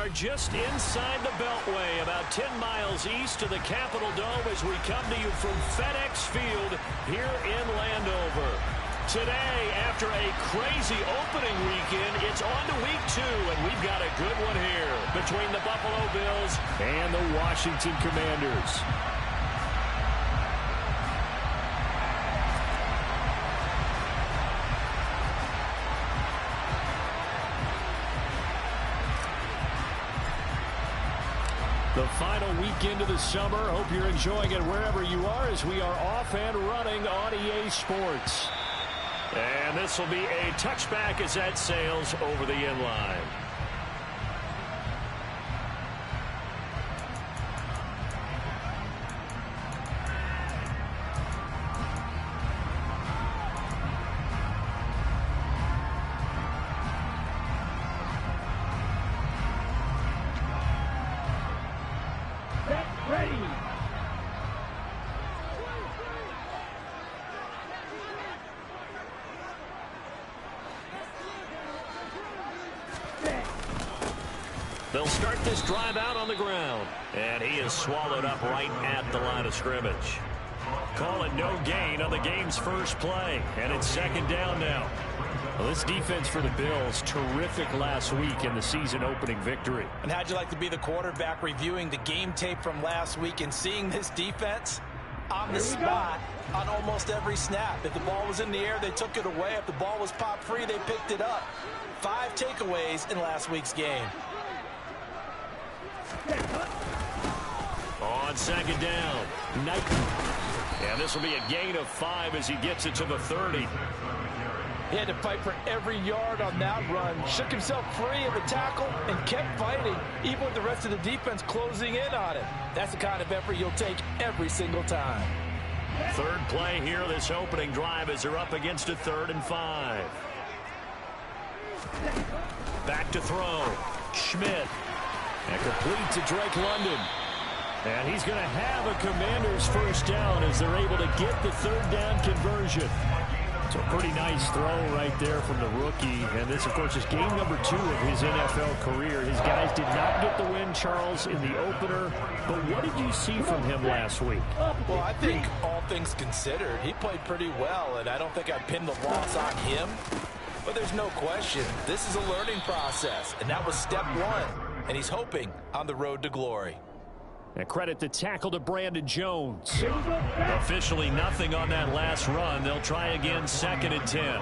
are just inside the Beltway, about 10 miles east of the Capitol Dome as we come to you from FedEx Field here in Landover. Today, after a crazy opening weekend, it's on to week 2, and we've got a good one here between the Buffalo Bills and the Washington Commanders. The final weekend of the summer. Hope you're enjoying it wherever you are as we are off and running on EA Sports. And this will be a touchback as that sails over the end line. They'll start this drive out on the ground. And he is swallowed up right at the line of scrimmage. Call it no gain on the game's first play. And it's second down now. Well, this defense for the Bills, terrific last week in the season opening victory. And how'd you like to be the quarterback reviewing the game tape from last week and seeing this defense on the spot on almost every snap? If the ball was in the air, they took it away. If the ball was popped free, they picked it up. 5 takeaways in last week's game. On second down, Knighton. And this will be a gain of 5 as he gets it to the 30. He had to fight for every yard on that run. Shook himself free of the tackle and kept fighting, even with the rest of the defense closing in on him. That's the kind of effort you'll take every single time. Third play here, this opening drive as they're up against a 3rd and 5. Back to throw. Schmidt. And complete to Drake London. And he's going to have a Commanders first down as they're able to get the 3rd down conversion. So a pretty nice throw right there from the rookie. And this, of course, is game number 2 of his NFL career. His guys did not get the win, Charles, in the opener. But what did you see from him last week? Well, I think all things considered, he played pretty well. And I don't think I pinned the loss on him. But there's no question, this is a learning process. And that was step 1. And he's hoping on the road to glory. And credit the tackle to Brandon Jones. Officially nothing on that last run. They'll try again, 2nd and 10.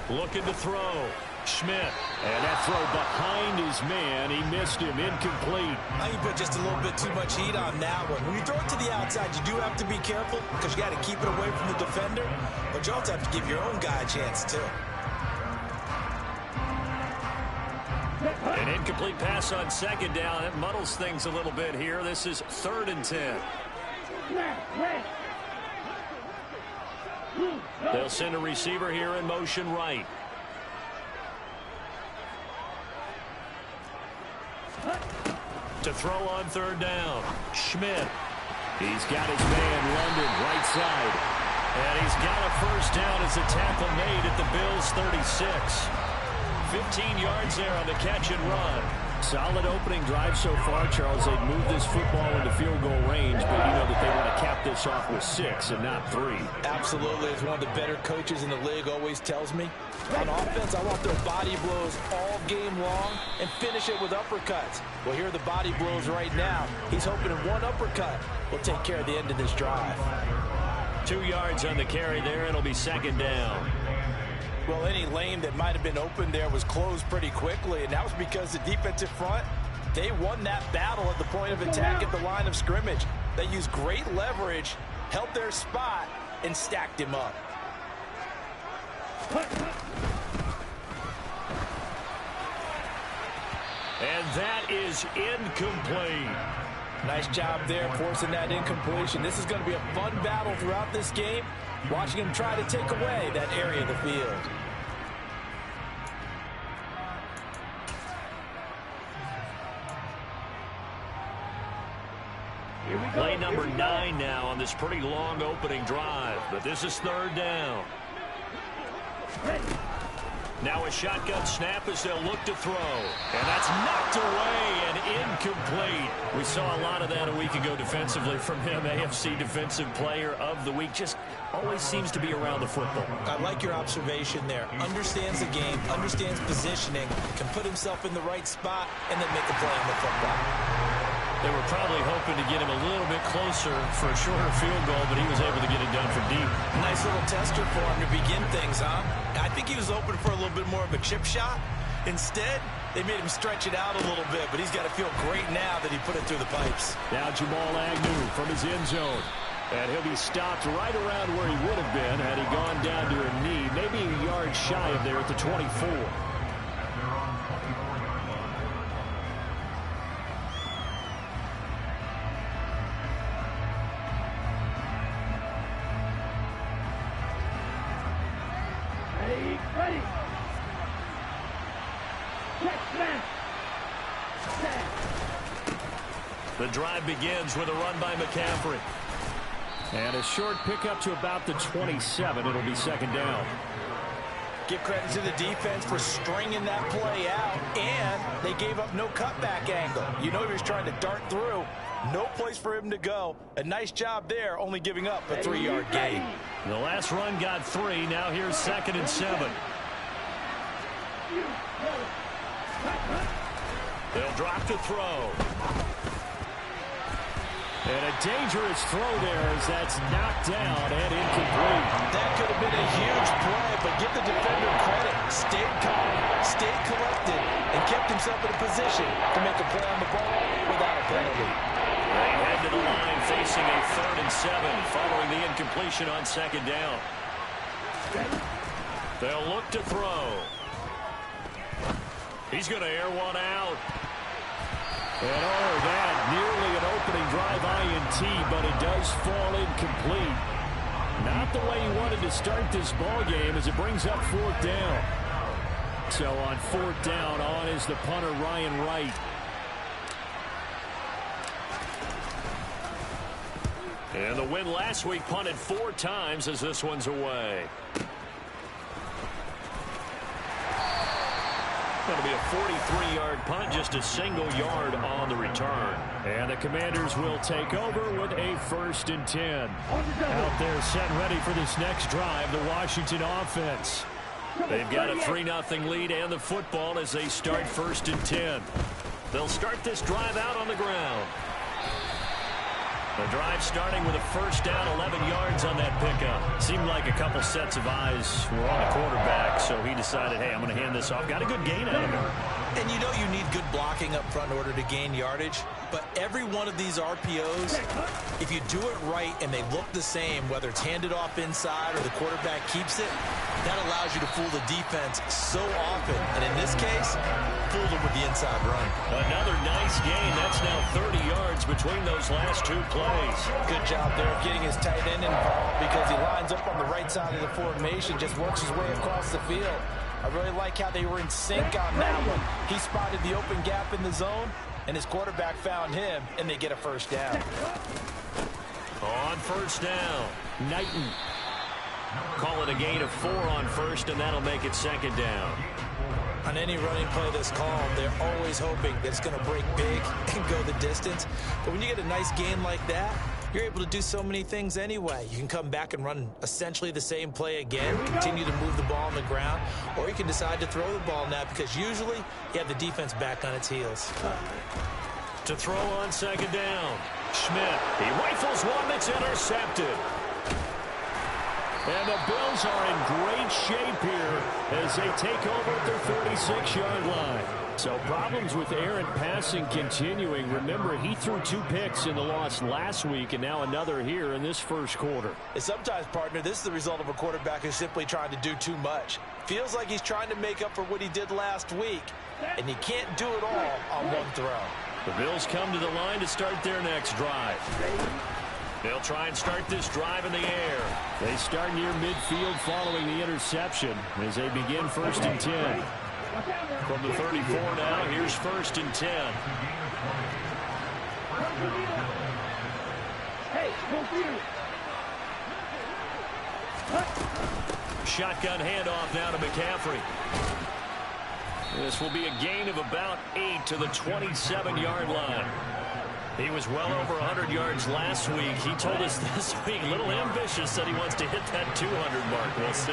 Looking to throw. Schmidt. And that throw behind his man. He missed him. Incomplete. I think you put just a little bit too much heat on that one. When you throw it to the outside, you do have to be careful because you got to keep it away from the defender. But you also have to give your own guy a chance, too. An incomplete pass on 2nd down. It muddles things a little bit here. This is 3rd and 10. They'll send a receiver here in motion right. To throw on 3rd down. Schmidt. He's got his man, London, right side. And he's got a first down as the tackle made at the Bills' 36. 15 yards there on the catch and run. Solid opening drive so far, Charles. They've moved this football into field goal range, but you know that they want to cap this off with 6 and not 3. Absolutely. As one of the better coaches in the league always tells me, on offense, I want their body blows all game long and finish it with uppercuts. Well, here are the body blows right now. He's hoping in one uppercut will take care of the end of this drive. 2 yards on the carry there. It'll be 2nd down. Well, any lane that might have been open there was closed pretty quickly, and that was because the defensive front, they won that battle at the point of attack at the line of scrimmage. They used great leverage, held their spot, and stacked him up. And that is incomplete. Nice job there forcing that incompletion. This is going to be a fun battle throughout this game, watching him try to take away that area of the field. Play number 9 now on this pretty long opening drive, but this is 3rd down. Now a shotgun snap as they'll look to throw. And that's knocked away and incomplete. We saw a lot of that a week ago defensively from him. AFC Defensive Player of the Week. Just always seems to be around the football. I like your observation there. Understands the game, understands positioning, can put himself in the right spot, and then make a play on the football. They were probably hoping to get him a little bit closer for a shorter field goal, but he was able to get it done from deep. Nice little tester for him to begin things, huh? I think he was hoping for a little bit more of a chip shot. Instead, they made him stretch it out a little bit, but he's got to feel great now that he put it through the pipes. Now Jamal Agnew from his end zone. And he'll be stopped right around where he would have been had he gone down to a knee, maybe a yard shy of there at the 24. The drive begins with a run by McCaffrey. And a short pickup to about the 27. It'll be second down. Give credit to the defense for stringing that play out. And they gave up no cutback angle. You know he was trying to dart through. No place for him to go. A nice job there, only giving up a 3-yard gain. The last run got 3. Now here's 2nd and 7. They'll drop to throw. And a dangerous throw there as that's knocked down and incomplete. That could have been a huge play, but give the defender credit. Stayed calm, stayed collected, and kept himself in a position to make a play on the ball without a penalty. They head to the line facing a 3rd and 7 following the incompletion on 2nd down. They'll look to throw. He's going to air one out. And that nearly an opening drive INT, but it does fall incomplete. Not the way he wanted to start this ball game as it brings up 4th down. So on 4th down, on is the punter Ryan Wright. And the win last week punted 4 times as this one's away. Going to be a 43-yard punt, just a single yard on the return. And the Commanders will take over with a 1st and 10. Out there set ready for this next drive, the Washington offense. They've got a 3-0 lead and the football as they start 1st and 10. They'll start this drive out on the ground. The drive starting with a 1st down, 11 yards on that pickup. Seemed like a couple sets of eyes were on the quarterback, so he decided, hey, I'm going to hand this off. Got a good gain out of him. And you know you need good blocking up front in order to gain yardage. But every one of these RPOs, if you do it right and they look the same, whether it's handed off inside or the quarterback keeps it, that allows you to fool the defense so often. And in this case, fooled them with the inside run. Another nice gain. That's now 30 yards between those last 2 plays. Good job there of getting his tight end involved because he lines up on the right side of the formation, just works his way across the field. I really like how they were in sync on that one. He spotted the open gap in the zone, and his quarterback found him, and they get a 1st down. On 1st down, Knighton. Call it a gain of 4 on 1st, and that'll make it 2nd down. On any running play that's called, they're always hoping that it's going to break big and go the distance. But when you get a nice gain like that, you're able to do so many things anyway. You can come back and run essentially the same play again, continue to move the ball on the ground, or you can decide to throw the ball now because usually you have the defense back on its heels. To throw on 2nd down, Schmidt. He rifles one that's intercepted. And the Bills are in great shape here as they take over at their 36-yard line. So problems with errant passing continuing. Remember, he threw 2 picks in the loss last week and now another here in this 1st quarter. And sometimes, partner, this is the result of a quarterback who's simply trying to do too much. Feels like he's trying to make up for what he did last week, and you can't do it all on one throw. The Bills come to the line to start their next drive. They'll try and start this drive in the air. They start near midfield following the interception as they begin 1st and 10. From the 34 now, here's 1st and 10. shotgun handoff now to McCaffrey. This will be a gain of about 8 to the 27-yard line. He was well over 100 yards last week. He told us this week, a little ambitious, said he wants to hit that 200 mark. We'll see.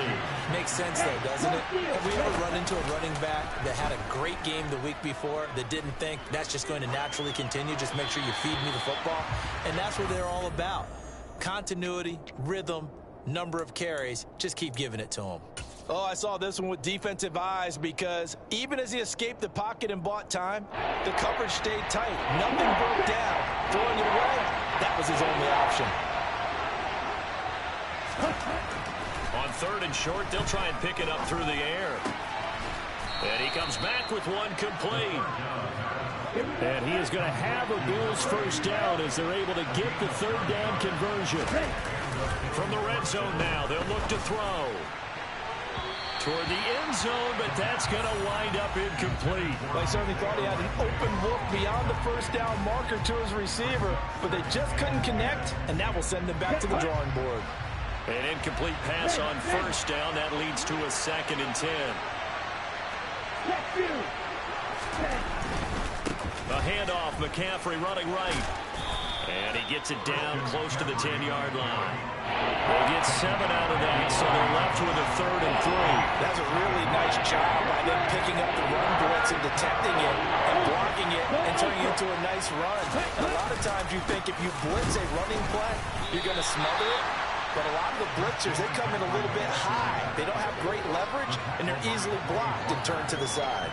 Makes sense, though, doesn't it? Have we ever run into a running back that had a great game the week before that didn't think that's just going to naturally continue? Just make sure you feed me the football. And that's what they're all about. Continuity, rhythm, number of carries. Just keep giving it to him. Oh, I saw this one with defensive eyes because even as he escaped the pocket and bought time, the coverage stayed tight. Nothing broke down. Throwing it away, that was his only option. On 3rd and short, they'll try and pick it up through the air. And he comes back with one complete. And he is going to have a Bills first down as they're able to get the 3rd down conversion. From the red zone now, they'll look to throw. Toward the end zone, but that's going to wind up incomplete. Well, I certainly thought he had an open look beyond the first down marker to his receiver, but they just couldn't connect, and that will send them back to the drawing board. An incomplete pass on first down. That leads to a 2nd and 10. A handoff, McCaffrey running right. And he gets it down close to the 10-yard line. They get 7 out of that, so they're left with a 3rd and 3. That's a really nice job by them picking up the run blitz and detecting it and blocking it and turning it into a nice run. And a lot of times you think if you blitz a running play, you're going to smother it. But a lot of the blitzers, they come in a little bit high. They don't have great leverage, and they're easily blocked and turned to the side.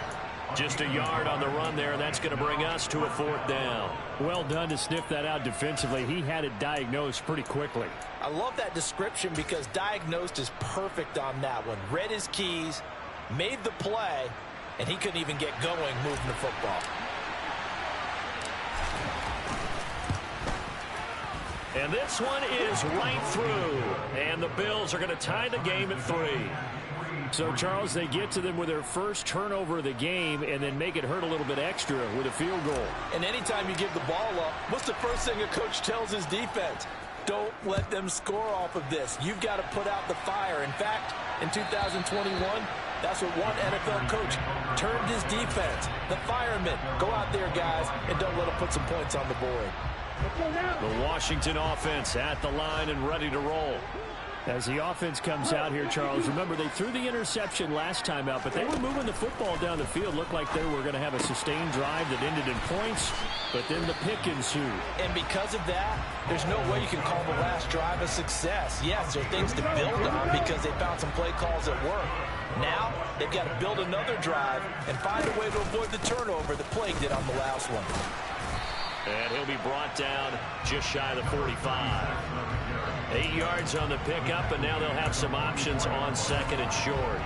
Just a yard on the run there, and that's going to bring us to a 4th down. Well done to sniff that out defensively. He had it diagnosed pretty quickly. I love that description because diagnosed is perfect on that one. Read his keys, made the play, and he couldn't even get going moving the football. And this one is right through. And the Bills are going to tie the game at 3. So, Charles, they get to them with their first turnover of the game and then make it hurt a little bit extra with a field goal. And anytime you give the ball up, what's the first thing a coach tells his defense? Don't let them score off of this. You've got to put out the fire. In fact, in 2021, that's what one NFL coach termed his defense. The firemen. Go out there, guys, and don't let them put some points on the board. The Washington offense at the line and ready to roll. As the offense comes out here, Charles, remember they threw the interception last time out, but they were moving the football down the field. Looked like they were going to have a sustained drive that ended in points, but then the pick ensued. And because of that, there's no way you can call the last drive a success. Yes, there are things to build on because they found some play calls that work. Now, they've got to build another drive and find a way to avoid the turnover that plagued it on the last one. And he'll be brought down just shy of the 45. 8 yards on the pickup, and now they'll have some options on 2nd and short.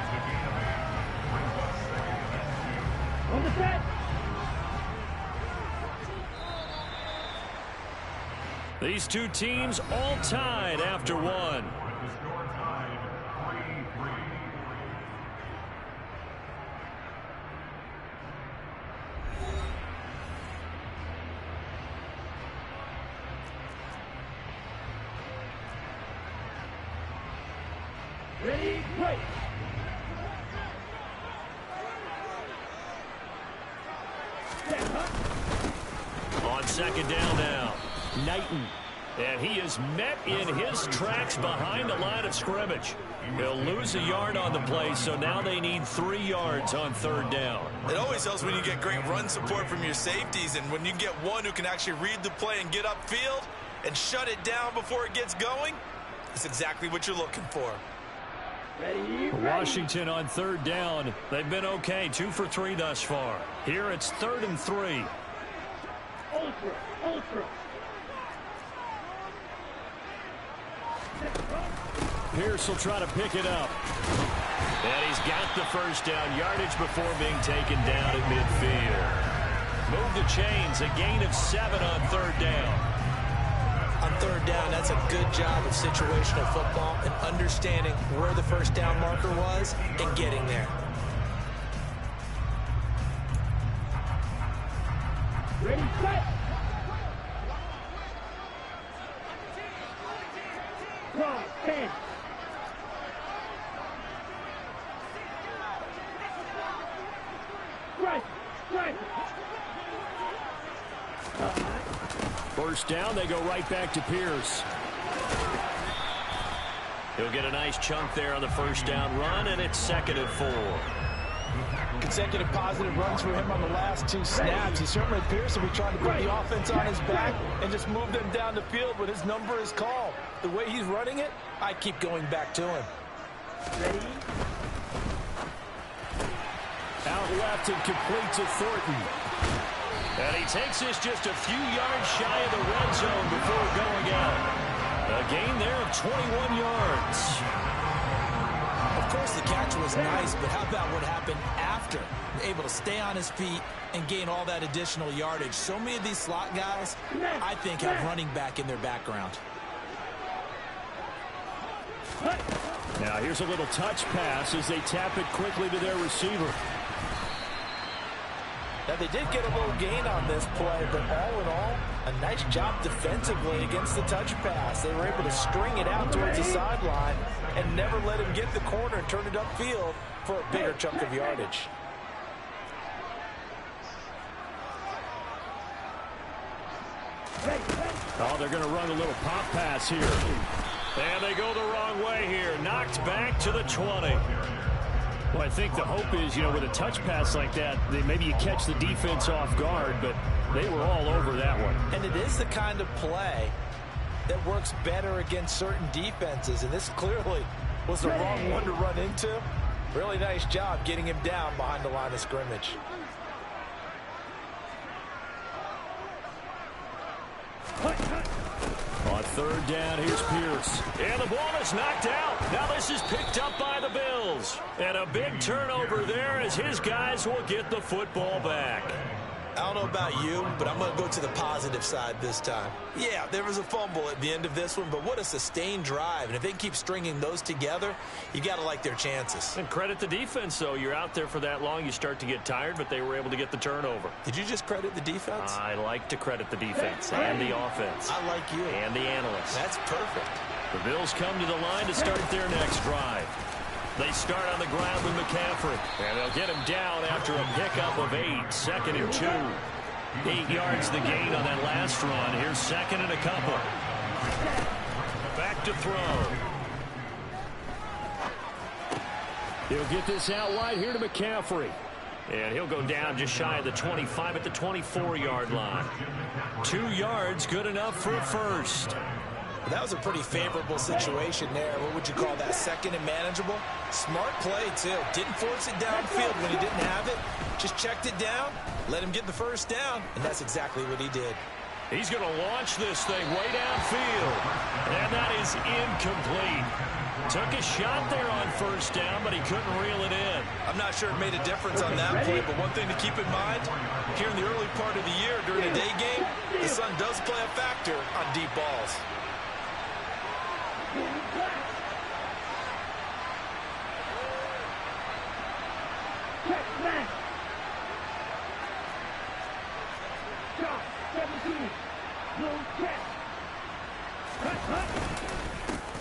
On the set. These two teams all tied after one. Ready, play. On 2nd down now, Knighton. And he is met in his tracks behind the line of scrimmage. He'll lose a yard on the play, so now they need 3 yards on 3rd down. It always helps when you get great run support from your safeties, and when you get one who can actually read the play and get upfield and shut it down before it gets going, it's exactly what you're looking for. Washington on 3rd down. They've been okay, 2 for 3 thus far. Here it's 3rd and 3. Ultra. Pierce will try to pick it up. And he's got the first down yardage before being taken down at midfield. Move the chains, a gain of 7 on 3rd down. On 3rd down, that's a good job of situational football and understanding where the first down marker was and getting there. Ready, set. Draw, 10. first down, they go right back to Pierce. He'll get a nice chunk there on the first down run, and it's 2nd and 4. Consecutive positive runs for him on the last 2 snaps. He certainly appears to be trying to put the offense on his back and just move them down the field when his number is called. The way he's running it, I keep going back to him. Ready? Out left and complete to Thornton. And he takes this just a few yards shy of the red zone before going out. A gain there of 21 yards. Of course, the catch was nice, but how about what happened after? Able to stay on his feet and gain all that additional yardage. So many of these slot guys, I think, have running back in their background. Now here's a little touch pass as they tap it quickly to their receiver. Now, they did get a little gain on this play, but all in all, a nice job defensively against the touch pass. They were able to string it out towards the sideline and never let him get the corner and turn it upfield for a bigger chunk of yardage. Oh, they're going to run a little pop pass here. And they go the wrong way here. Knocked back to the 20. Well, I think the hope is, with a touch pass like that, maybe you catch the defense off guard, but they were all over that one. And it is the kind of play that works better against certain defenses, and this clearly was the wrong one to run into. Really nice job getting him down behind the line of scrimmage. On 3rd down, here's Pierce. And the ball is knocked out. Now this is picked up by the Bills. And a big turnover there as his guys will get the football back. I don't know about you, but I'm going to go to the positive side this time. Yeah, there was a fumble at the end of this one, but what a sustained drive. And if they can keep stringing those together, you got to like their chances. And credit the defense, though. You're out there for that long, you start to get tired, but they were able to get the turnover. Did you just credit the defense? I like to credit the defense and the offense. I like you. And the analysts. That's perfect. The Bills come to the line to start their next drive. They start on the ground with McCaffrey. And they'll get him down after a pickup of 8. 2nd and 2. 8 yards the gain on that last run. Here's 2nd and a couple. Back to throw. He'll get this out wide here to McCaffrey. And he'll go down just shy of the 25 at the 24-yard line. 2 yards, good enough for a first. That was a pretty favorable situation there. What would you call that? 2nd and manageable? Smart play, too. Didn't force it downfield when he didn't have it. Just checked it down, let him get the first down, and that's exactly what he did. He's going to launch this thing way downfield. And that is incomplete. Took a shot there on first down, but he couldn't reel it in. I'm not sure it made a difference on that play, but one thing to keep in mind, here in the early part of the year during a day game, the sun does play a factor on deep balls.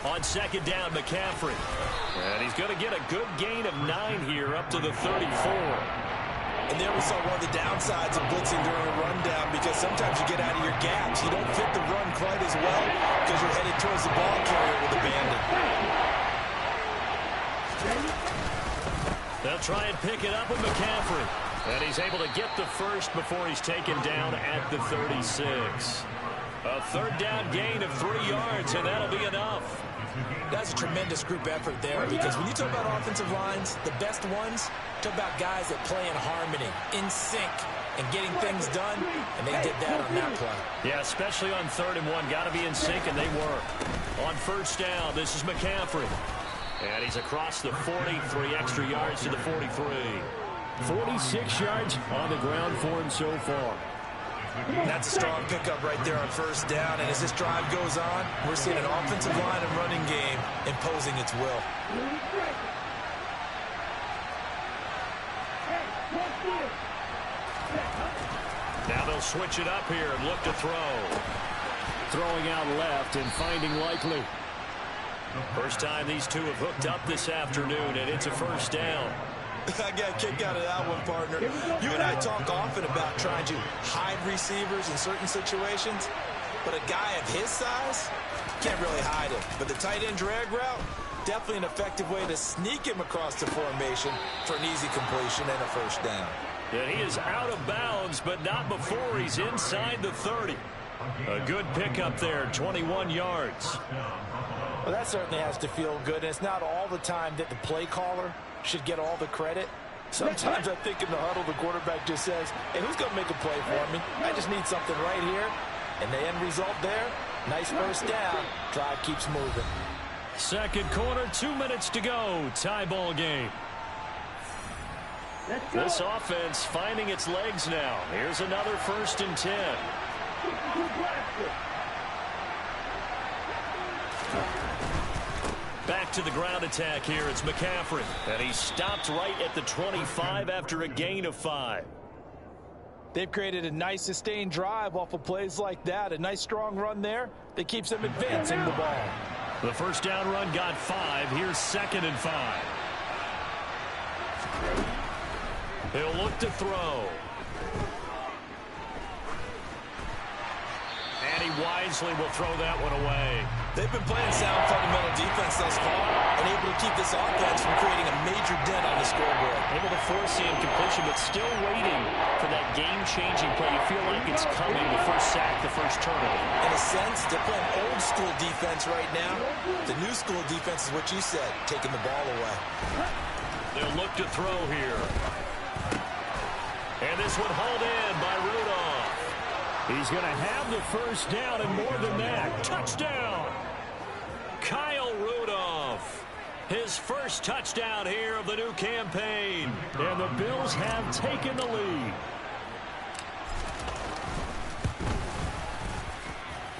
On 2nd down, McCaffrey. And he's going to get a good gain of 9 here up to the 34. And there we saw one of the downsides of blitzing during a rundown, because sometimes you get out of your gaps. You don't fit the run quite as well because you're headed towards the ball carrier with abandon. They'll try and pick it up with McCaffrey. And he's able to get the first before he's taken down at the 36. A 3rd down gain of 3 yards, and that'll be enough. That's a tremendous group effort there, because when you talk about offensive lines, the best ones, talk about guys that play in harmony, in sync, and getting things done, and they did that on that play. Yeah, especially on 3rd and 1. Got to be in sync, and they were. On 1st down, this is McCaffrey. And he's across the 40, 3 extra yards to the 43. 46 yards on the ground for him so far. That's a strong pickup right there on 1st down, and as this drive goes on, we're seeing an offensive line and running game imposing its will. Now they'll switch it up here and look to throw. Throwing out left and finding Likely. First time these two have hooked up this afternoon, and it's a 1st down. I got a kick out of that one, partner. You and I talk often about trying to hide receivers in certain situations. but a guy of his size can't really hide him. But the tight end drag route, definitely an effective way to sneak him across the formation for an easy completion and a first down. And he is out of bounds, but not before he's inside the 30. A good pickup there, 21 yards. Well, that certainly has to feel good, and it's not all the time that the play caller should get all the credit. Sometimes I think in the huddle, the quarterback just says, hey, who's going to make a play for me? I just need something right here. And the end result there, nice first down. Drive keeps moving. Second quarter, 2 minutes to go. Tie ball game. This offense finding its legs now. Here's another 1st and 10. Back to the ground attack here. It's McCaffrey. And he stopped right at the 25 after a gain of 5. They've created a nice sustained drive off of plays like that. A nice strong run there that keeps them advancing the ball. The first down run got 5. Here's 2nd and 5. He'll look to throw. And he wisely will throw that one away. They've been playing sound fundamental defense thus far and able to keep this offense from creating a major dent on the scoreboard. Able to force the incompletion, but still waiting for that game-changing play. You feel like it's coming, the first sack, the first turnover. In a sense, they're playing old-school defense right now. The new school defense is what you said, taking the ball away. They'll look to throw here. And this one hauled in by Rudolph. He's going to have the first down and more than that. Touchdown! Kyle Rudolph. His first touchdown here of the new campaign. And the Bills have taken the lead.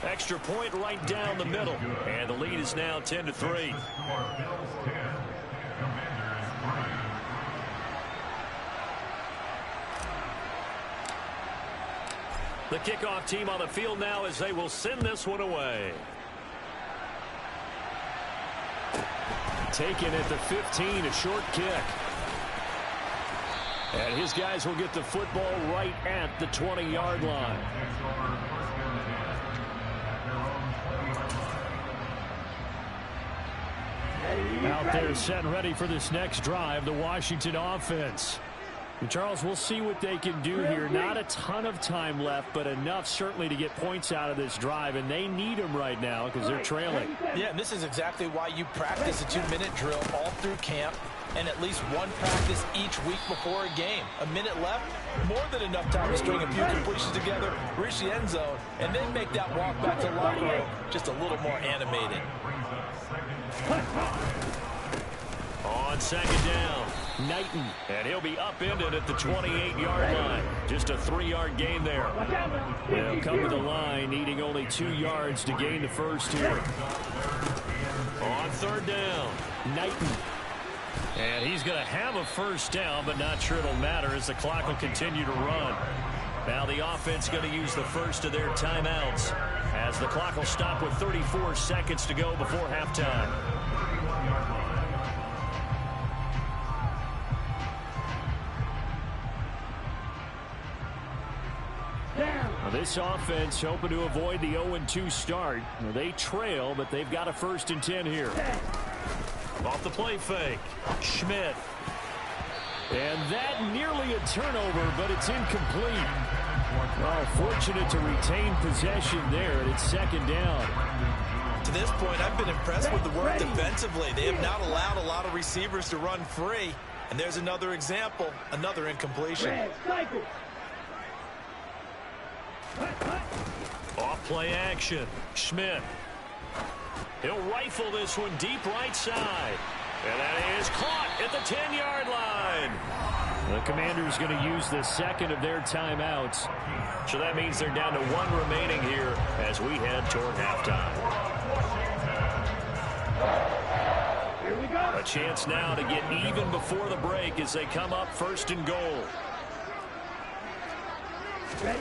Extra point right down the middle. And the lead is now 10-3. The kickoff team on the field now as they will send this one away. Taken at the 15, a short kick. And his guys will get the football right at the 20-yard line. Out there set and ready for this next drive, the Washington offense. And Charles, we'll see what they can do here. Not a ton of time left, but enough certainly to get points out of this drive, and they need them right now because they're trailing. Yeah, and this is exactly why you practice a 2-minute drill all through camp and at least one practice each week before a game. A minute left, more than enough time to string a few completions together, reach the end zone, and then make that walk back to the locker room just a little more animated. On second down, Knighton, and he'll be upended at the 28-yard line. Just a 3-yard gain there. They'll come to the line, needing only 2 yards to gain the first here. On third down, Knighton. And he's going to have a first down, but not sure it'll matter as the clock will continue to run. Now the offense going to use the first of their timeouts as the clock will stop with 34 seconds to go before halftime. This offense hoping to avoid the 0-2 start. They trail, but they've got a 1st and 10 here. Off the play fake, Schmidt. And that nearly a turnover, but it's incomplete. Well, fortunate to retain possession there, and it's second down. To this point, I've been impressed with the work defensively. They have not allowed a lot of receivers to run free. And there's another example, another incompletion. Off play action, Schmidt. He'll rifle this one deep right side. And that is caught at the 10-yard line. The Commanders going to use the second of their timeouts. So that means they're down to 1 remaining here as we head toward halftime. Here we go. A chance now to get even before the break as they come up 1st and goal. Ready?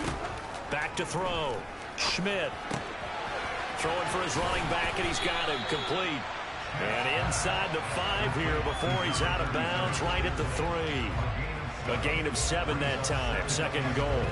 Back to throw. Schmidt. Throwing for his running back, and he's got him complete. And inside the 5 here before he's out of bounds, right at the 3. A gain of 7 that time. 2nd and goal.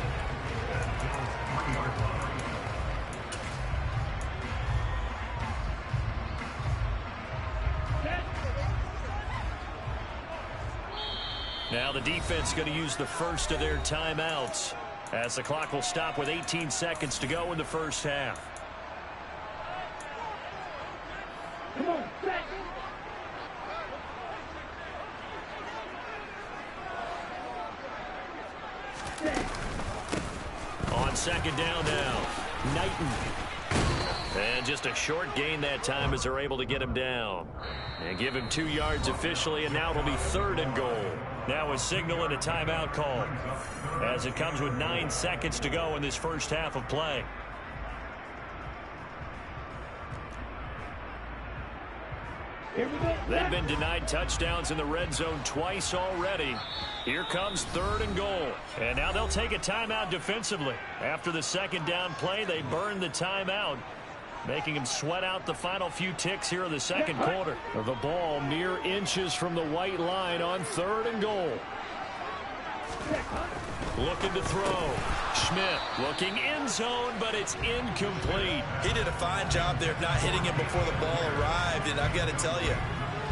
Now the defense going to use the first of their timeouts as the clock will stop with 18 seconds to go in the first half. Come on, set. On second down now, Knighton. And just a short gain that time as they're able to get him down. And give him 2 yards officially, and now it'll be 3rd and goal. Now a signal and a timeout call as it comes with 9 seconds to go in this first half of play. They've been denied touchdowns in the red zone twice already. Here comes 3rd and goal. And now they'll take a timeout defensively. After the second down play, they burn the timeout, making him sweat out the final few ticks here in the second quarter. The ball mere inches from the white line on 3rd and goal. Looking to throw. Schmidt looking end zone, but it's incomplete. He did a fine job there of not hitting him before the ball arrived, and I've got to tell you,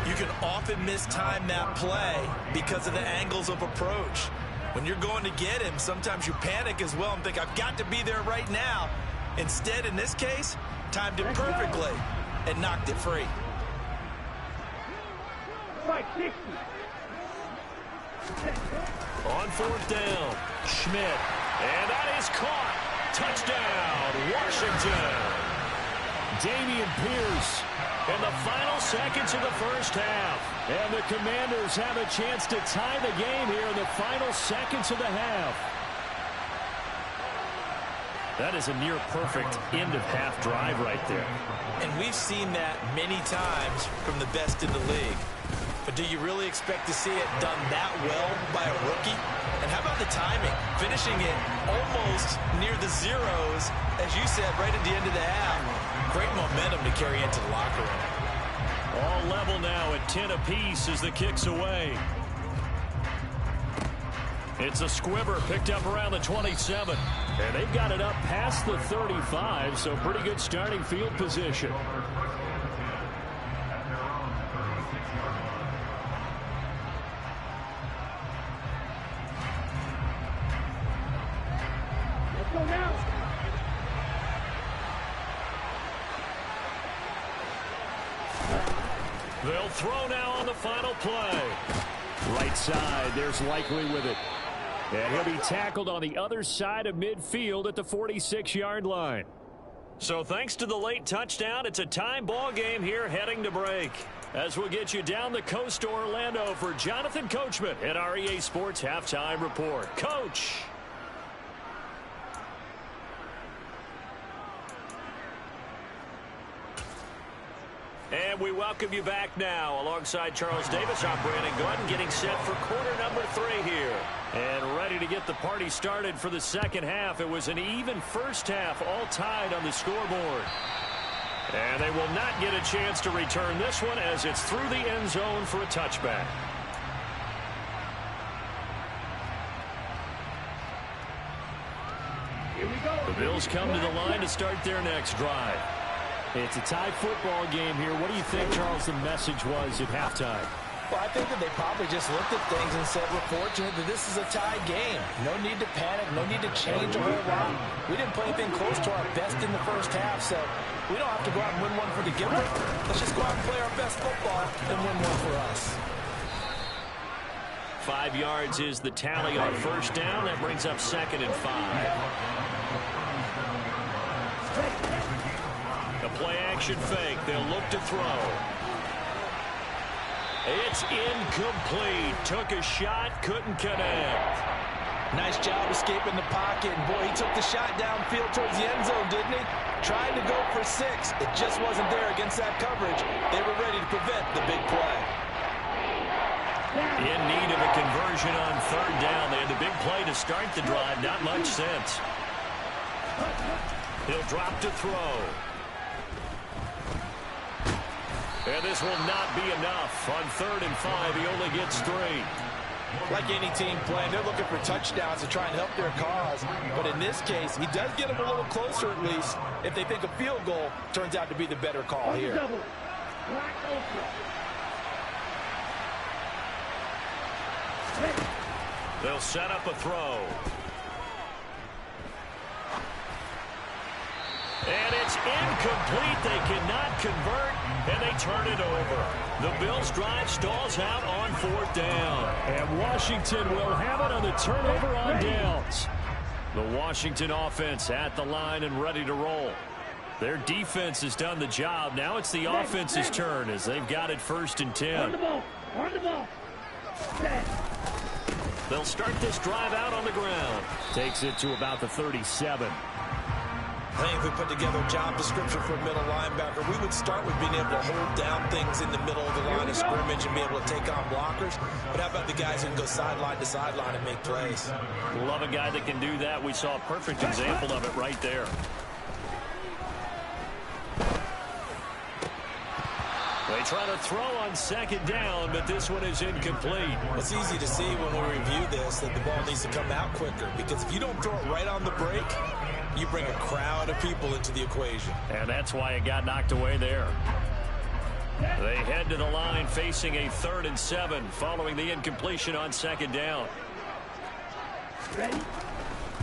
you can often mistime that play because of the angles of approach. When you're going to get him, sometimes you panic as well and think, I've got to be there right now. Instead, in this case, timed it perfectly and knocked it free. On 4th down, Schmidt, and that is caught. Touchdown, Washington. Damian Pierce in the final seconds of the first half. And the Commanders have a chance to tie the game here in the final seconds of the half. That is a near-perfect end-of-half drive right there. And we've seen that many times from the best in the league. But do you really expect to see it done that well by a rookie? And how about the timing? Finishing it almost near the zeros, as you said, right at the end of the half. Great momentum to carry into the locker room. All level now at 10 apiece as the kick's away. It's a squibber picked up around the 27. And they've got it up past the 35, so pretty good starting field position. Let's go now. They'll throw now on the final play. Right side, there's Likely with it. And he'll be tackled on the other side of midfield at the 46-yard line. So thanks to the late touchdown, it's a time ball game here heading to break. As we'll get you down the coast to Orlando for Jonathan Coachman at our EA Sports Halftime Report. Coach. And we welcome you back now. Alongside Charles Davis, I'm Brandon Gordon, getting set for quarter number 3 here. And ready to get the party started for the second half. It was an even first half, all tied on the scoreboard. And they will not get a chance to return this one as it's through the end zone for a touchback. Here we go. The Bills come to the line to start their next drive. It's a tie football game here. What do you think, Charles, the message was at halftime? Well, I think that they probably just looked at things and said, we're fortunate that this is a tie game. No need to panic, no need to change a whole lot. We didn't play anything close to our best in the first half, so we don't have to go out and win one for the giver. Let's just go out and play our best football and win one for us. 5 yards is the tally on first down. That brings up 2nd and 5. A play-action fake. They'll look to throw. It's incomplete. Took a shot, couldn't connect. Nice job escaping the pocket. And boy, he took the shot downfield towards the end zone, didn't he? Tried to go for 6. It just wasn't there against that coverage. They were ready to prevent the big play. In need of a conversion on 3rd down. They had the big play to start the drive. Not much sense. He'll drop to throw. And this will not be enough. On 3rd and 5, he only gets 3. Like any team playing, they're looking for touchdowns to try and help their cause. But in this case, he does get them a little closer at least. If they think a field goal turns out to be the better call here. They'll set up a throw. And it's incomplete. They cannot convert, and they turn it over. The Bills' drive stalls out on 4th down. And Washington will have it on the turnover on downs. The Washington offense at the line and ready to roll. Their defense has done the job. Now it's the offense's turn as they've got it 1st and 10. On the ball. On the ball. They'll start this drive out on the ground. Takes it to about the 37. I think if we put together a job description for a middle linebacker, we would start with being able to hold down things in the middle of the line of scrimmage and be able to take on blockers. But how about the guys who can go sideline to sideline and make plays? Love a guy that can do that. We saw a perfect example of it right there. They try to throw on 2nd down, but this one is incomplete. It's easy to see when we review this that the ball needs to come out quicker, because if you don't throw it right on the break, you bring a crowd of people into the equation. And that's why it got knocked away there. They head to the line facing a 3rd and 7 following the incompletion on 2nd down. Ready?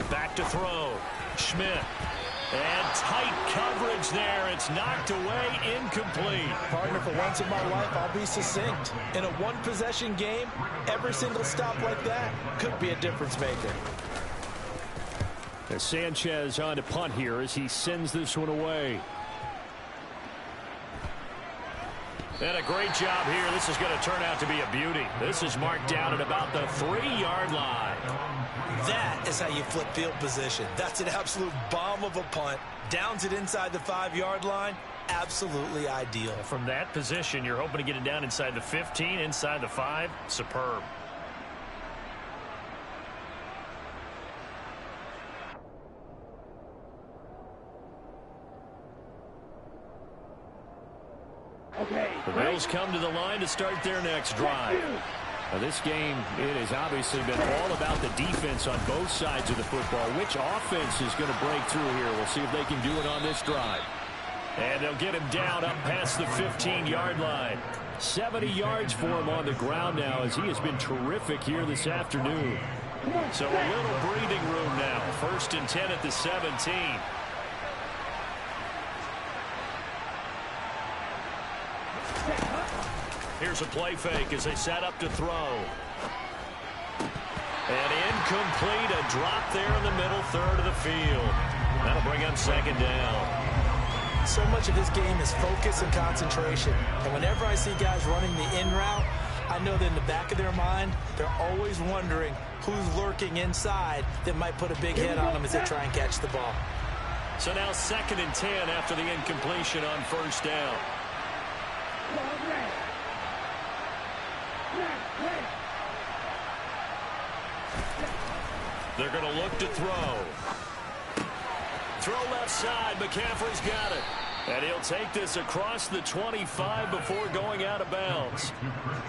Back to throw. Schmidt. And tight coverage there. It's knocked away, incomplete. Partner, for once in my life, I'll be succinct. In a one-possession game, every single stop like that could be a difference maker. Sanchez on to punt here as he sends this one away. And a great job here. This is going to turn out to be a beauty. This is marked down at about the 3-yard line. That is how you flip field position. That's an absolute bomb of a punt. Downs it inside the 5-yard line. Absolutely ideal. From that position, you're hoping to get it down inside the 15, inside the 5. Superb. Okay. The Bills come to the line to start their next drive. Now this game, it has obviously been all about the defense on both sides of the football. Which offense is going to break through here? We'll see if they can do it on this drive. And they'll get him down up past the 15-yard line. 70 yards for him on the ground now as he has been terrific here this afternoon. So a little breathing room now. 1st and 10 at the 17. Here's a play fake as they set up to throw. And incomplete, a drop there in the middle 3rd of the field. That'll bring up 2nd down. So much of this game is focus and concentration. And whenever I see guys running the in route, I know that in the back of their mind, they're always wondering who's lurking inside that might put a big hit on them as they try and catch the ball. So now 2nd and 10 after the incompletion on 1st down. They're going to look to throw. Throw left side. McCaffrey's got it. And he'll take this across the 25 before going out of bounds.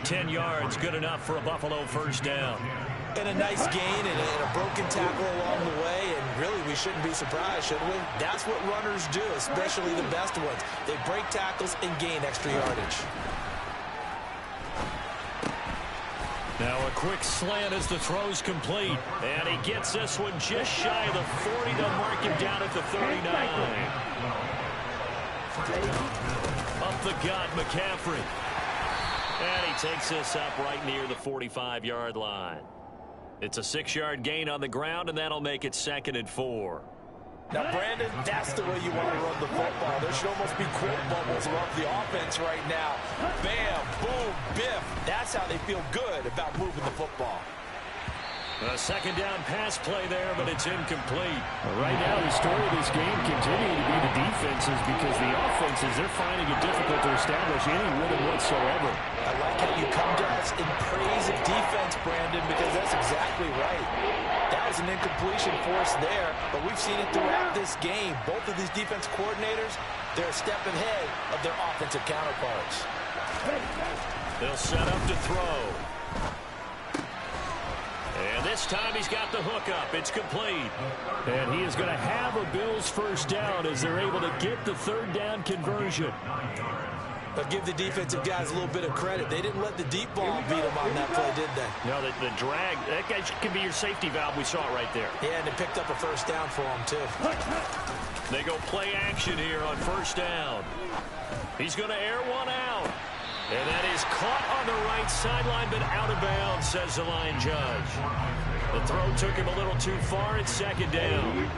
10 yards, good enough for a Buffalo 1st down. And a nice gain and a broken tackle along the way. And really, we shouldn't be surprised, should we? That's what runners do, especially the best ones. They break tackles and gain extra yardage. Now a quick slant as the throw's complete. And he gets this one just shy of the 40. They'll mark him down at the 39. Up the gut, McCaffrey. And he takes this up right near the 45-yard line. It's a 6-yard gain on the ground, and that'll make it 2nd and 4. Now, Brandon, that's the way you want to run the football. There should almost be quote bubbles around the offense right now. Bam, boom, biff. That's how they feel good about moving the football. A 2nd down pass play there, but it's incomplete. Right now, the story of this game continuing to be the defenses, because the offenses, they're finding it difficult to establish any rhythm whatsoever. I like how you come to us in praise of defense, Brandon, because that's exactly right. That was an incompletion for us there, but we've seen it throughout this game. Both of these defense coordinators, they're a step ahead of their offensive counterparts. They'll set up to throw. And this time he's got the hook up. It's complete. And he is going to have a Bills 1st down as they're able to get the 3rd down conversion. But give the defensive guys a little bit of credit. They didn't let the deep ball beat them on that play, did they? No, the drag, that guy can be your safety valve. We saw it right there. Yeah, and they picked up a first down for them, too. They go play action here on first down. He's going to air one out. And that is caught on the right sideline, but out of bounds, says the line judge. The throw took him a little too far. It's second down.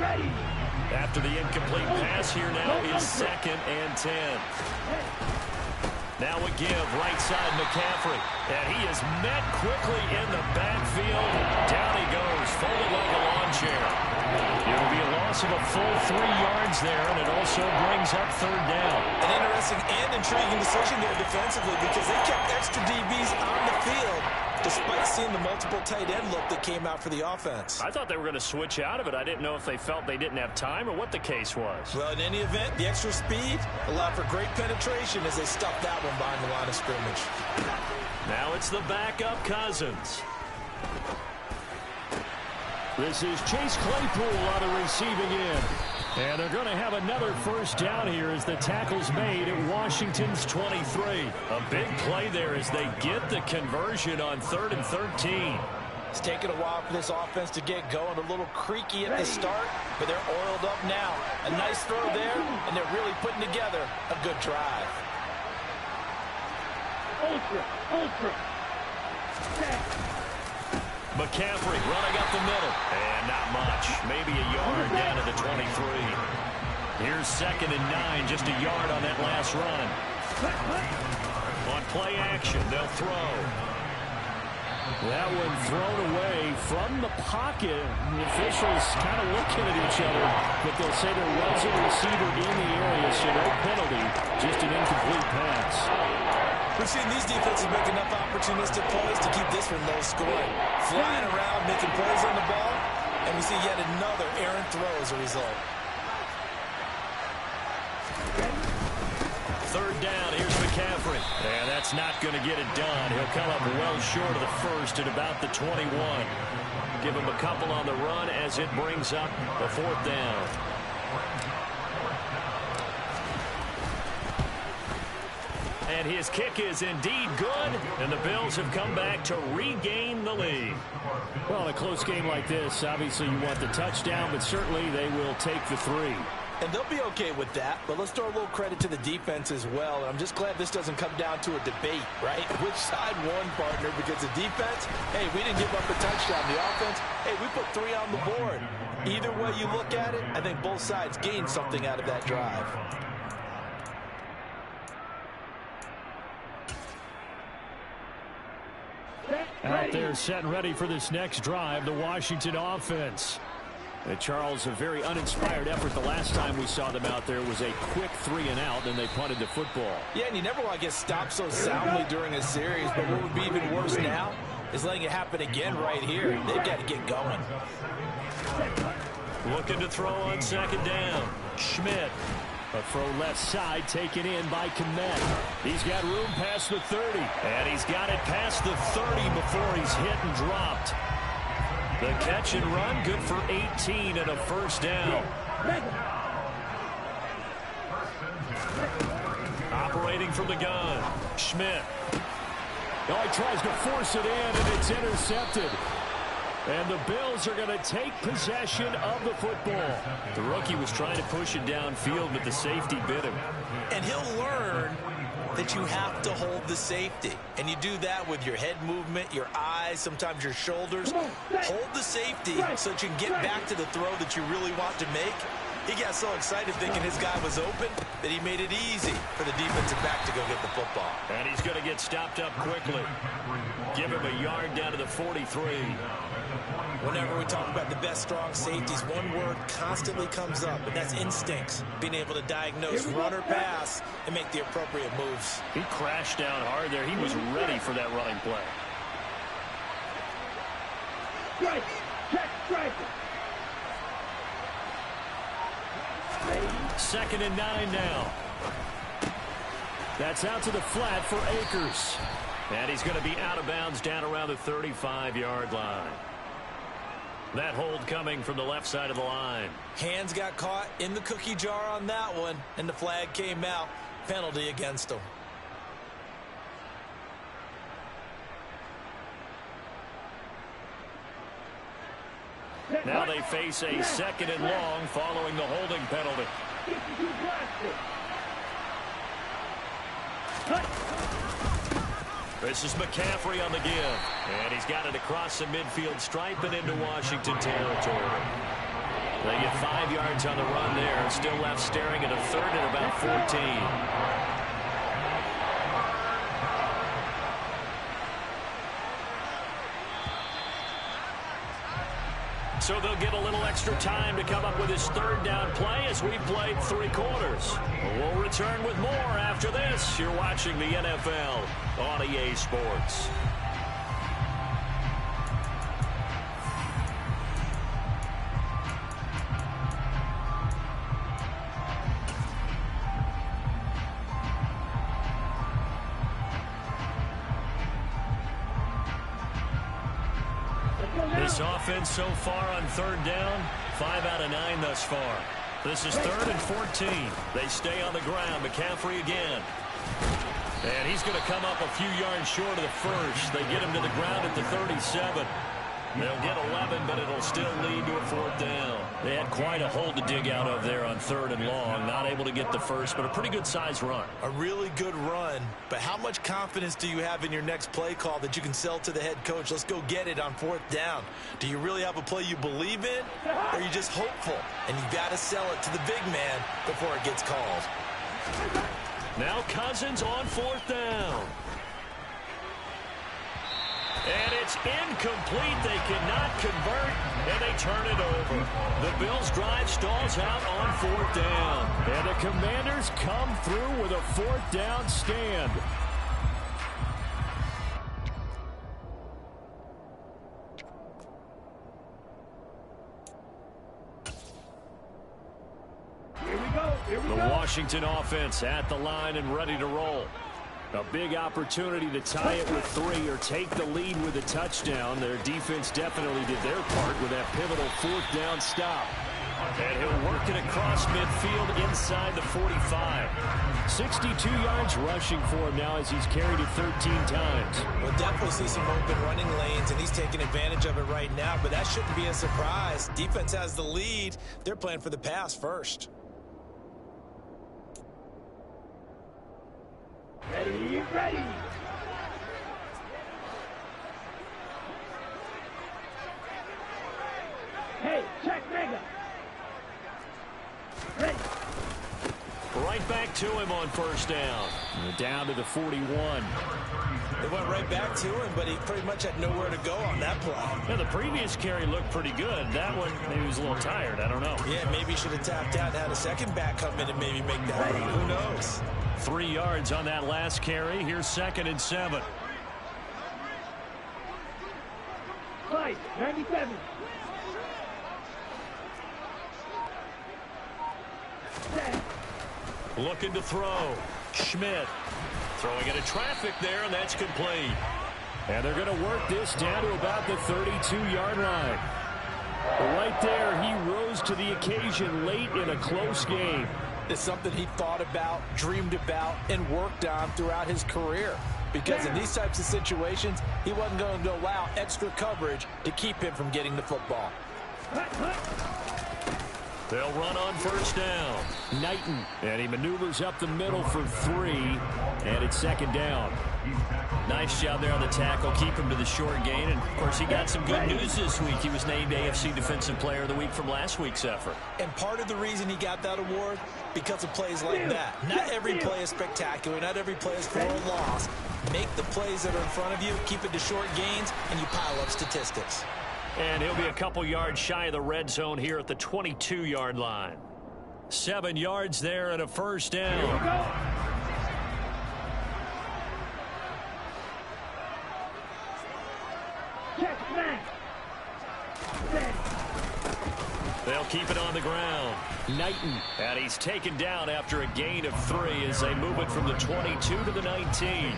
After the incomplete pass, here now is 2nd and 10. Now a give, right side, McCaffrey. And he is met quickly in the backfield. Down he goes, folded like a lawn chair. It will be a loss of a full 3 yards there, and it also brings up third down. An interesting and intriguing decision there defensively because they kept extra DBs on the field despite seeing the multiple tight end look that came out for the offense. I thought they were going to switch out of it. I didn't know if they felt they didn't have time or what the case was. Well, in any event, the extra speed allowed for great penetration as they stuffed that one behind the line of scrimmage. Now it's the backup Cousins. This is Chase Claypool on the receiving end. And they're going to have another first down here as the tackle's made at Washington's 23. A big play there as they get the conversion on 3rd and 13. It's taken a while for this offense to get going. A little creaky at the start, but they're oiled up now. A nice throw there, and they're really putting together a good drive. Ultra. McCaffrey running up the middle. And not much. Maybe a yard down to the 23. Here's 2nd and 9. Just a yard on that last run. On play action, they'll throw. That one thrown away from the pocket. The officials kind of looking at each other, but they'll say there was a receiver in the area, so no penalty, just an incomplete pass. We've seen these defenses make enough opportunistic plays to keep this one low scoring. Flying around, making plays on the ball, and we see yet another errant throw as a result. 3rd down, here's McCaffrey. And that's not going to get it done. He'll come up well short of the first at about the 21. Give him a couple on the run as it brings up the 4th down. And his kick is indeed good, and the Bills have come back to regain the lead. Well, in a close game like this, obviously you want the touchdown, but certainly they will take the 3. And they'll be okay with that, but let's throw a little credit to the defense as well. And I'm just glad this doesn't come down to a debate, right? Which side won, partner? Because the defense, hey, we didn't give up a touchdown. The offense, hey, we put 3 on the board. Either way you look at it, I think both sides gained something out of that drive. Out there set and ready for this next drive, the Washington offense. Charles, a very uninspired effort the last time we saw them out there was a quick 3 and out, and they punted the football. Yeah, and you never want to get stopped so soundly during a series, but what would be even worse now is letting it happen again right here. They've got to get going. Looking to throw on 2nd down. Schmidt. A throw left side taken in by Komet. He's got room past the 30. And he's got it past the 30 before he's hit and dropped. The catch and run, good for 18 and a first down. Operating from the gun. Schmidt. Oh, he tries to force it in, and it's intercepted. And the Bills are going to take possession of the football. The rookie was trying to push it downfield, but the safety bit him. And he'll learn that you have to hold the safety. And you do that with your head movement, your eyes, sometimes your shoulders. Hold the safety so that you can get back to the throw that you really want to make. He got so excited thinking his guy was open that he made it easy for the defensive back to go get the football. And he's going to get stopped up quickly. Give him a yard down to the 43. Whenever we talk about the best strong safeties, one word constantly comes up, and that's instincts. Being able to diagnose run or pass and make the appropriate moves. He crashed down hard there. He was ready for that running play. Strike. Check. Strike. 2nd and 9 now. That's out to the flat for Akers. And he's going to be out of bounds down around the 35-yard line. That hold coming from the left side of the line. Hands got caught in the cookie jar on that one, and the flag came out. Penalty against him. Now they face a second and long following the holding penalty. This is McCaffrey on the give. And he's got it across the midfield stripe and into Washington territory. They get 5 yards on the run there. Still left staring at a third and about 14. So they'll get a little extra time to come up with his third down play as we've played 3 quarters. We'll return with more after this. You're watching the NFL on EA Sports. This offense so far on third down, 5 out of 9 thus far. This is 3rd and 14. They stay on the ground. McCaffrey again. And he's going to come up a few yards short of the first. They get him to the ground at the 37. They'll get 11, but it'll still lead to a 4th down. They had quite a hole to dig out of there on 3rd and long. Not able to get the first, but a pretty good size run. A really good run, but how much confidence do you have in your next play call that you can sell to the head coach? Let's go get it on 4th down. Do you really have a play you believe in, or are you just hopeful? And you've got to sell it to the big man before it gets called. Now Cousins on 4th down. And it's incomplete. They cannot convert, and they turn it over. The Bills' drive stalls out on 4th down. And the Commanders come through with a 4th down stand. Here we go. The Washington offense at the line and ready to roll. A big opportunity to tie it with 3 or take the lead with a touchdown. Their defense definitely did their part with that pivotal 4th down stop. And he'll work it across midfield inside the 45. 62 yards rushing for him now as he's carried it 13 times. We'll definitely see some open running lanes, and he's taking advantage of it right now, but that shouldn't be a surprise. Defense has the lead. They're playing for the pass first. Ready, ready. Hey, check mega. Ready. Right back to him on 1st down. Down to the 41. They went right back to him, but he pretty much had nowhere to go on that play. Yeah, the previous carry looked pretty good. That one, maybe he was a little tired. I don't know. Yeah, maybe he should have tapped out and had a second back come in and maybe make that run. Who knows? 3 yards on that last carry. Here's 2nd and 7. Fight, 97. Looking to throw. Schmidt throwing into traffic there, and that's complete. And they're going to work this down to about the 32-yard line. Right there, he rose to the occasion late in a close game. It's something he thought about, dreamed about, and worked on throughout his career. Because in these types of situations, he wasn't going to allow extra coverage to keep him from getting the football. They'll run on 1st down. Knighton, and he maneuvers up the middle for 3, and it's 2nd down. Nice job there on the tackle, keep him to the short gain, and of course he got some good news this week. He was named AFC Defensive Player of the Week from last week's effort. And part of the reason he got that award, because of plays like that. Not every play is spectacular, not every play is for a loss. Make the plays that are in front of you, keep it to short gains, and you pile up statistics. And he'll be a couple yards shy of the red zone here at the 22-yard line. 7 yards there and a 1st down. They'll keep it on the ground. Knighton, and he's taken down after a gain of 3 as they move it from the 22 to the 19.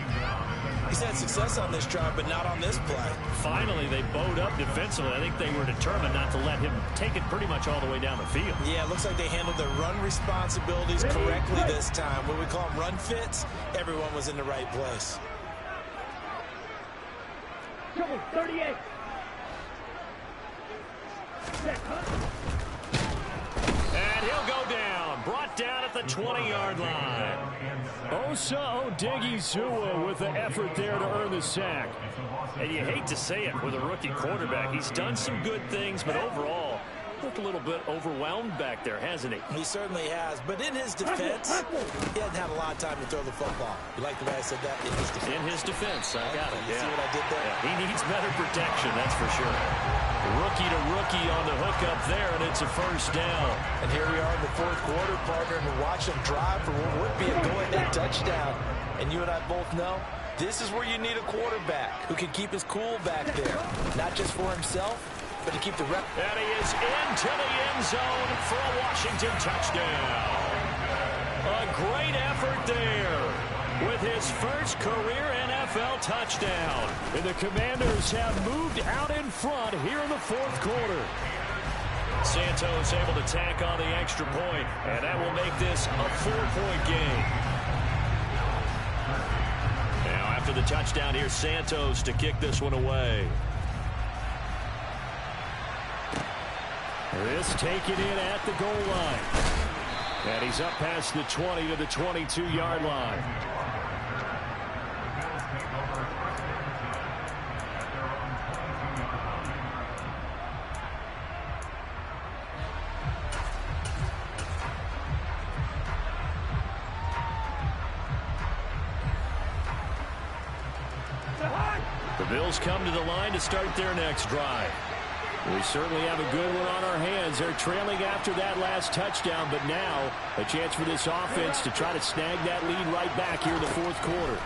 He's had success on this drive, but not on this play. Finally, they bowed up defensively. I think they were determined not to let him take it pretty much all the way down the field. Yeah, it looks like they handled their run responsibilities correctly this time. When we call them run fits, everyone was in the right place. 38. And he'll go down. Brought down at the 20-yard line. Osa Odighizuwa with the effort there to earn the sack. And you hate to say it with a rookie quarterback. He's done some good things, but overall, looked a little bit overwhelmed back there, hasn't he? He certainly has. But in his defense, he hasn't had a lot of time to throw the football. You like the way I said that? In his defense. In his defense, I got it. You see what I did there? Yeah, he needs better protection, that's for sure. Rookie to rookie on the hookup there, and it's a first down. And here we are in the fourth quarter, partner, and watch him drive for what would be a go-ahead touchdown. And you and I both know this is where you need a quarterback who can keep his cool back there, not just for himself, but to keep the rep. And he is into the end zone for a Washington touchdown. A great effort there with his first career NFL touchdown. And the Commanders have moved out in front here in the fourth quarter. Santos able to tack on the extra point, and that will make this a 4-point game. Now after the touchdown, here's Santos to kick this one away. This taken in at the goal line. And he's up past the 20 to the 22-yard line. The Bills come to the line to start their next drive. We certainly have a good one on our hands. They're trailing after that last touchdown, but now a chance for this offense to try to snag that lead right back here in the fourth quarter.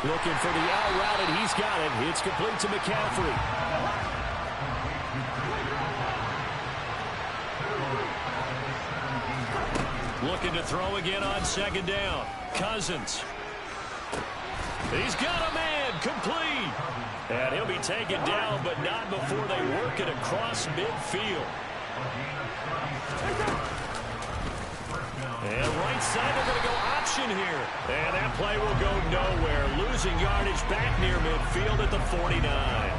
Looking for the out route, and he's got it. It's complete to McCaffrey. Looking to throw again on second down. Cousins. He's got a man, complete. And he'll be taken down, but not before they work it across midfield. And right side, they're going to go option here. And that play will go nowhere. Losing yardage back near midfield at the 49.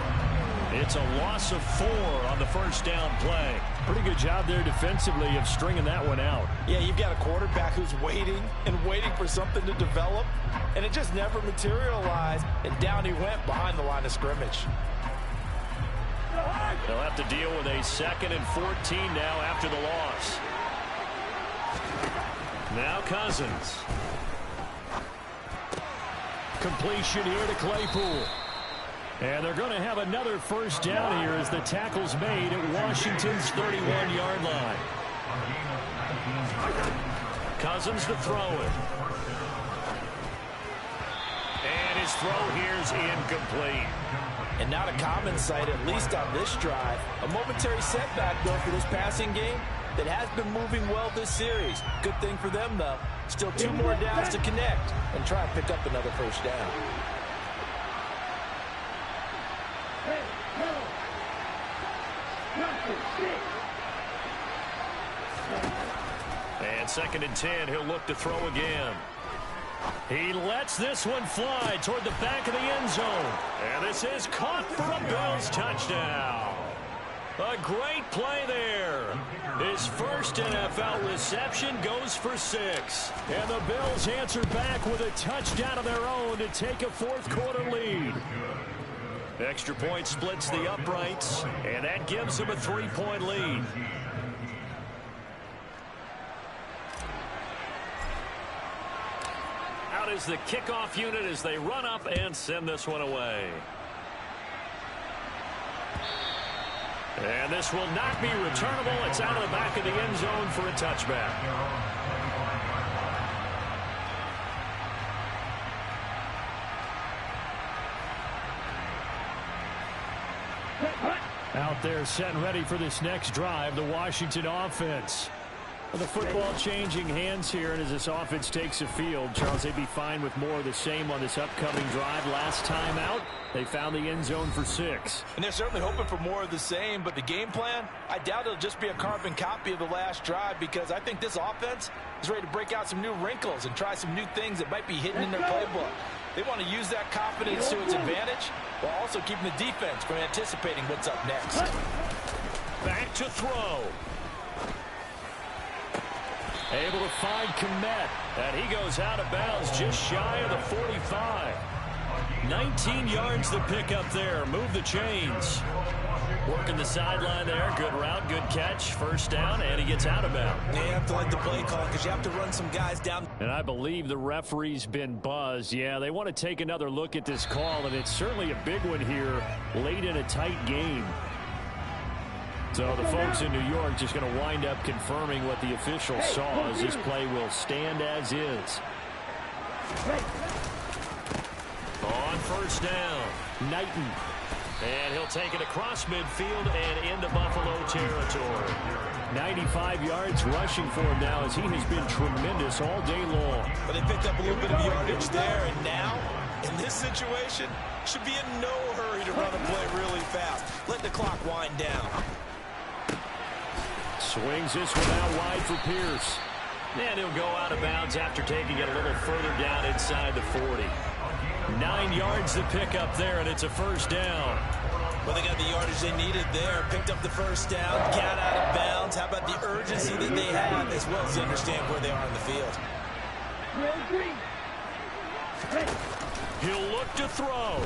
It's a loss of 4 on the first down play. Pretty good job there defensively of stringing that one out. Yeah, you've got a quarterback who's waiting and waiting for something to develop, and it just never materialized, and down he went behind the line of scrimmage. They'll have to deal with a 2nd and 14 now after the loss. Now Cousins. Completion here to Claypool. And they're going to have another first down here as the tackle's made at Washington's 31-yard line. Cousins to throw it. And his throw here's incomplete. And not a common sight, at least on this drive. A momentary setback, though, for this passing game that has been moving well this series. Good thing for them, though. Still 2 more downs to connect and try and pick up another first down. And 2nd and 10, he'll look to throw again. He lets this one fly toward the back of the end zone. And this is caught for a Bills touchdown. A great play there. His first NFL reception goes for 6. And the Bills answer back with a touchdown of their own to take a fourth quarter lead. Extra point splits the uprights, and that gives them a 3-point lead. Out is the kickoff unit as they run up and send this one away. And this will not be returnable. It's out of the back of the end zone for a touchback. Out there set and ready for this next drive, the Washington offense. Well, the football changing hands here, and as this offense takes the field, Charles, they'd be fine with more of the same on this upcoming drive. Last time out, they found the end zone for 6. And they're certainly hoping for more of the same, but the game plan, I doubt it'll just be a carbon copy of the last drive, because I think this offense is ready to break out some new wrinkles and try some new things that might be hidden in their playbook. They want to use that confidence to its advantage while also keeping the defense from anticipating what's up next. Back to throw. Able to find Komet, and he goes out of bounds just shy of the 45. 19 yards to pick up there. Move the chains. Working the sideline there. Good route, good catch. First down, and he gets out of bounds. They have to like the play call because you have to run some guys down. And I believe the referee's been buzzed. Yeah, they want to take another look at this call, and it's certainly a big one here late in a tight game. So the folks in New York just going to wind up confirming what the official saw as this play will stand as is. On first down, Knighton. And he'll take it across midfield and into Buffalo territory. 95 yards rushing for him now as he has been tremendous all day long. But they picked up a little bit of yardage there, and now, in this situation, should be in no hurry to run a play really fast. Let the clock wind down. Swings this one out wide for Pierce. And he'll go out of bounds after taking it a little further down inside the 40. 9 yards to pick up there, and it's a first down. Well, they got the yardage they needed there. Picked up the first down, got out of bounds. How about the urgency that they have, as well as they understand where they are in the field? He'll look to throw.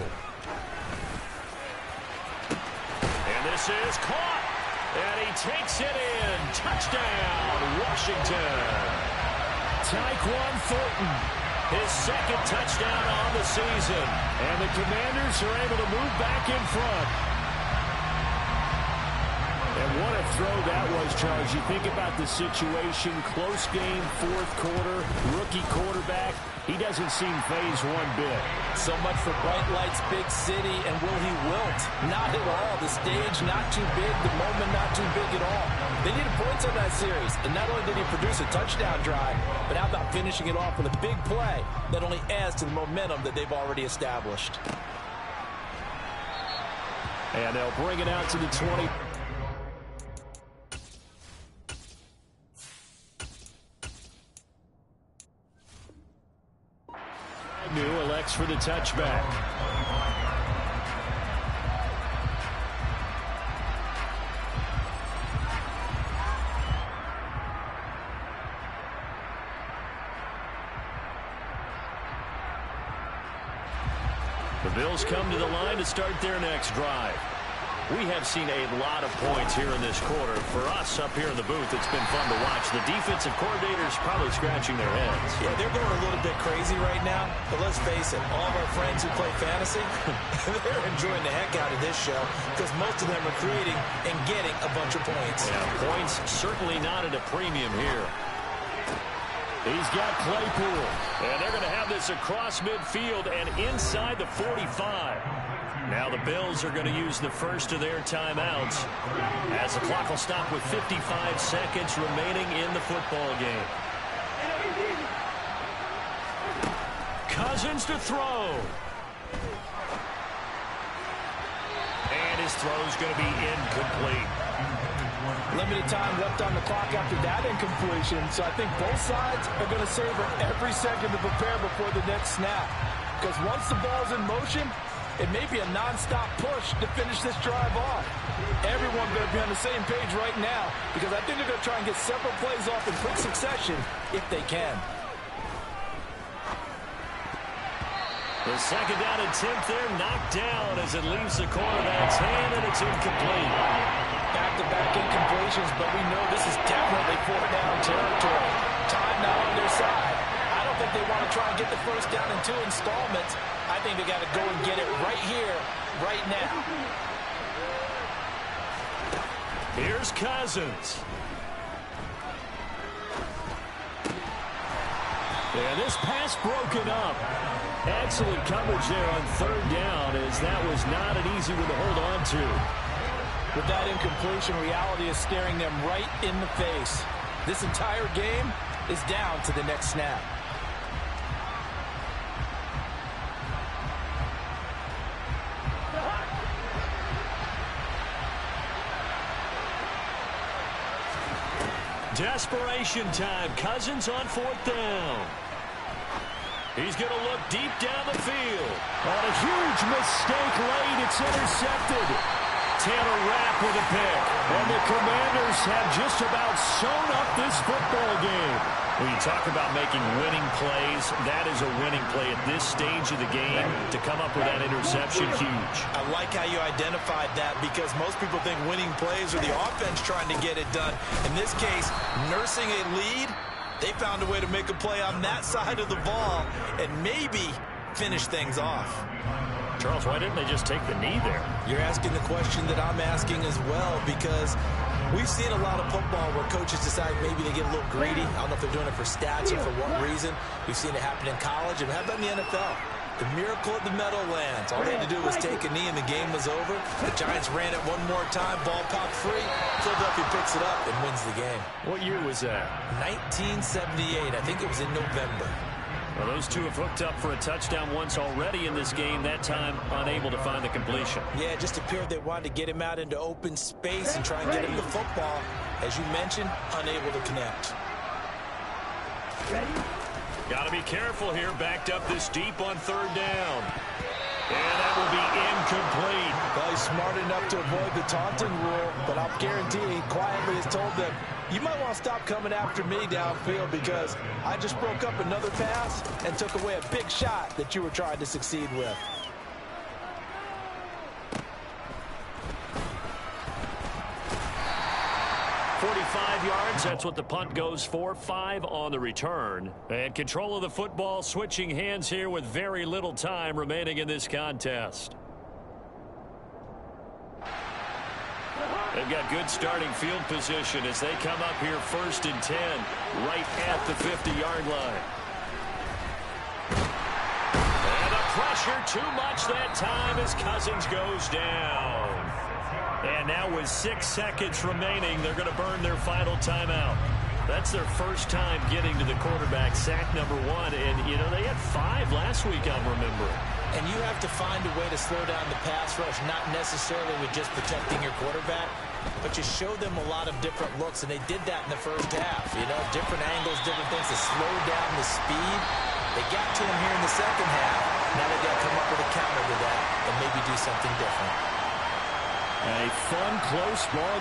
And this is caught. And he takes it in. Touchdown, Washington. Tyquan Thornton, his second touchdown on the season. And the Commanders are able to move back in front. And what a throw that was, Charles. You think about the situation, close game, fourth quarter, rookie quarterback. He doesn't seem fazed one bit. So much for bright lights, big city, and will he wilt? Not at all. The stage not too big, the moment not too big at all. They needed points on that series, and not only did he produce a touchdown drive, but how about finishing it off with a big play that only adds to the momentum that they've already established. And they'll bring it out to the 20. New elects for the touchback. The Bills come to the line to start their next drive. We have seen a lot of points here in this quarter. For us up here in the booth, it's been fun to watch. The defensive coordinators probably scratching their heads. Yeah, they're going a little bit crazy right now. But let's face it, all of our friends who play fantasy, they're enjoying the heck out of this show because most of them are creating and getting a bunch of points. Yeah, points certainly not at a premium here. He's got Claypool. And they're going to have this across midfield and inside the 45. Now the Bills are going to use the first of their timeouts as the clock will stop with 55 seconds remaining in the football game. Cousins to throw. And his throw's going to be incomplete. Limited time left on the clock after that incompletion, so I think both sides are going to savor every second to prepare before the next snap. Because once the ball's in motion, it may be a non-stop push to finish this drive off. Everyone better be on the same page right now because I think they're going to try and get several plays off in quick succession if they can. The second down attempt there knocked down as it leaves the cornerback's hand, and it's incomplete. Back-to-back incompletions, but we know this is definitely fourth-down territory. Time now on their side. I don't think they want to try and get the first down in 2 installments. I think they got to go and get it right here, right now. Here's Cousins. And this pass broken up. Excellent coverage there on third down as that was not an easy one to hold on to. With that incompletion, reality is staring them right in the face. This entire game is down to the next snap. Desperation time. Cousins on fourth down. He's going to look deep down the field. On a huge mistake late, it's intercepted. Taylor Rapp with a pick. And the Commanders have just about sewn up this football game. When you talk about making winning plays, that is a winning play at this stage of the game. To come up with that interception, huge. I like how you identified that because most people think winning plays are the offense trying to get it done. In this case, nursing a lead, they found a way to make a play on that side of the ball and maybe finish things off. Charles, why didn't they just take the knee there? You're asking the question that I'm asking as well, because we've seen a lot of football where coaches decide maybe they get a little greedy. I don't know if they're doing it for stats or for what reason. We've seen it happen in college, and how about in the NFL? The miracle at the Meadowlands. All they had to do was take a knee, and the game was over. The Giants ran it one more time. Ball popped free. Philadelphia picks it up and wins the game. What year was that? 1978. I think it was in November. Well, those two have hooked up for a touchdown once already in this game, that time unable to find the completion. Yeah, it just appeared they wanted to get him out into open space and try and get him the football. As you mentioned, unable to connect. Got to be careful here, backed up this deep on third down. And that will be incomplete. Well, he's smart enough to avoid the taunting rule, but I'll guarantee he quietly has told them, you might want to stop coming after me downfield because I just broke up another pass and took away a big shot that you were trying to succeed with. Yards, that's what the punt goes for. 5 on the return. And control of the football, switching hands here with very little time remaining in this contest. They've got good starting field position as they come up here 1st and 10, right at the 50-yard line. And the pressure too much that time as Cousins goes down. And now with 6 seconds remaining, they're going to burn their final timeout. That's their first time getting to the quarterback, sack number 1. And, you know, they had 5 last week, I'm remembering. And you have to find a way to slow down the pass rush, not necessarily with just protecting your quarterback, but you show them a lot of different looks, and they did that in the first half. You know, different angles, different things to slow down the speed. They got to him here in the second half. Now they've got to come up with a counter to that and maybe do something different. A fun, close ball